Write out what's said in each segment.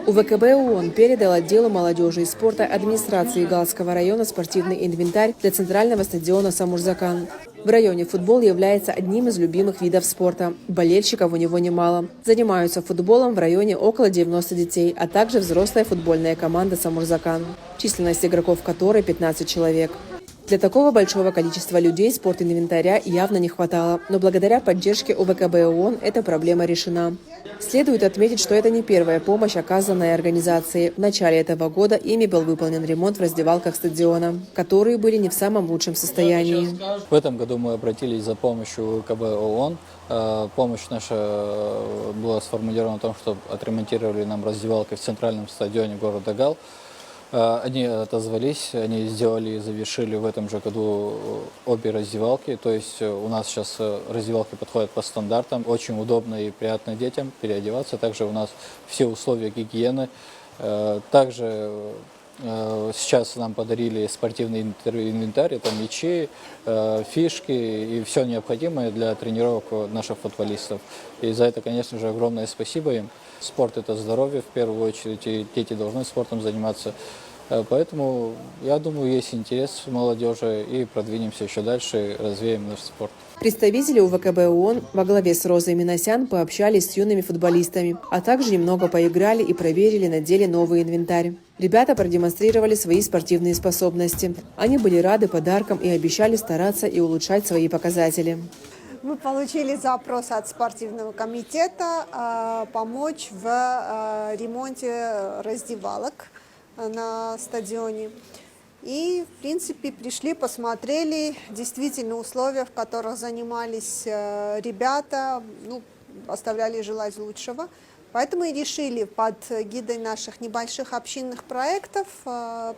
УВКБ ООН передал отделу молодежи и спорта администрации Галского района спортивный инвентарь для центрального стадиона Самурзакан. В районе футбол является одним из любимых видов спорта. Болельщиков у него немало. Занимаются футболом в районе около 90 детей, а также взрослая футбольная команда Самурзакан, численность игроков которой 15 человек. Для такого большого количества людей спортинвентаря явно не хватало, но благодаря поддержке УВКБ ООН эта проблема решена. Следует отметить, что это не первая помощь, оказанная организацией. В начале этого года ими был выполнен ремонт в раздевалках стадиона, которые были не в самом лучшем состоянии. В этом году мы обратились за помощью УВКБ ООН. Помощь наша была сформулирована в том, что отремонтировали нам раздевалки в центральном стадионе города Гал. Они отозвались, они сделали и завершили в этом же году обе раздевалки. То есть у нас сейчас раздевалки подходят по стандартам. Очень удобно и приятно детям переодеваться. Также у нас все условия гигиены. Также сейчас нам подарили спортивный инвентарь, это мячи, фишки и все необходимое для тренировок наших футболистов. И за это, конечно же, огромное спасибо им. Спорт – это здоровье в первую очередь, и дети должны спортом заниматься. Поэтому, я думаю, есть интерес молодежи, и продвинемся еще дальше, развеем наш спорт. Представители УВКБ ООН во главе с Розой Минасян пообщались с юными футболистами, а также немного поиграли и проверили на деле новый инвентарь. Ребята продемонстрировали свои спортивные способности. Они были рады подаркам и обещали стараться и улучшать свои показатели. Мы получили запрос от спортивного комитета помочь в ремонте раздевалок на стадионе. И, в принципе, пришли, посмотрели, действительно, условия, в которых занимались ребята, оставляли желать лучшего. Поэтому и решили под гидой наших небольших общинных проектов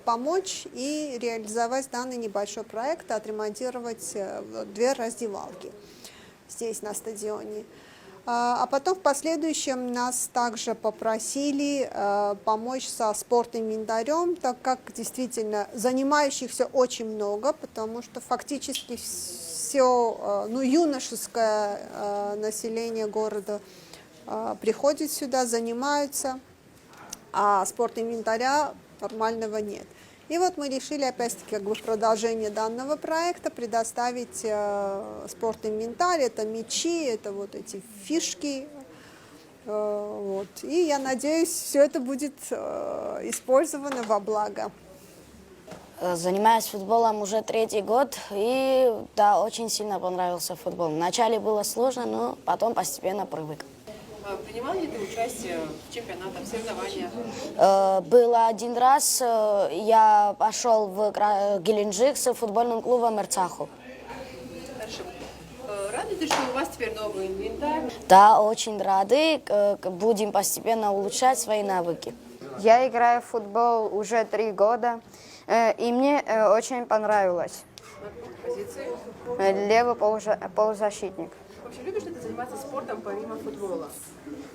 помочь и реализовать данный небольшой проект, отремонтировать 2 раздевалки здесь, на стадионе. А потом в последующем нас также попросили помочь со спортинвентарем, так как действительно занимающихся очень много, потому что фактически все юношеское население города приходит сюда, занимаются, а спортинвентаря нормального нет. И вот мы решили, опять-таки, в продолжение данного проекта предоставить спортинвентарь, это мячи, это вот эти фишки. И я надеюсь, все это будет использовано во благо. Занимаюсь футболом уже 3-й год, и да, очень сильно понравился футбол. Вначале было сложно, но потом постепенно привык. Принимал ли ты участие в чемпионатах, в соревнованиях? Было один раз, я пошел в Геленджик с футбольным клубом Эрцаху. Хорошо. Рады ты, что у вас теперь новый инвентарь? Да, очень рады. Будем постепенно улучшать свои навыки. Я играю в футбол уже 3 года, и мне очень понравилось. На позиции? Левый полузащитник. Вообще любишь ли ты заниматься спортом помимо футбола?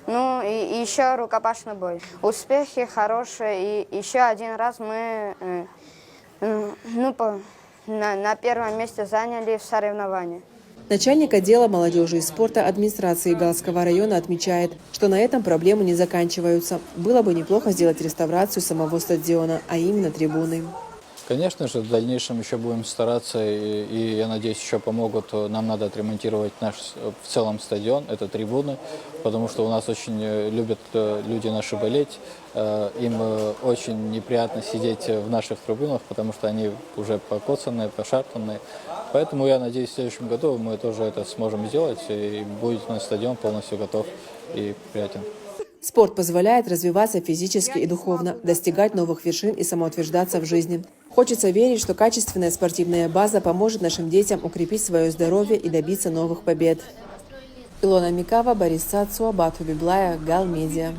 Ну и еще рукопашный бой. Успехи хорошие, и еще один раз мы на 1-м месте заняли в соревновании. Начальник отдела молодежи и спорта администрации Галского района отмечает, что на этом проблемы не заканчиваются. Было бы неплохо сделать реставрацию самого стадиона, а именно трибуны. Конечно же, в дальнейшем еще будем стараться, и я надеюсь, еще помогут. Нам надо отремонтировать наш в целом стадион, это трибуны, потому что у нас очень любят люди наши болеть. Им очень неприятно сидеть в наших трибунах, потому что они уже покоцанные, пошарпанные. Поэтому я надеюсь, в следующем году мы тоже это сможем сделать, и будет наш стадион полностью готов и приятен. Спорт позволяет развиваться физически и духовно, достигать новых вершин и самоутверждаться в жизни. Хочется верить, что качественная спортивная база поможет нашим детям укрепить свое здоровье и добиться новых побед. Илона Микава, Борис Цацуа, Бату Библая, Гал Медиа.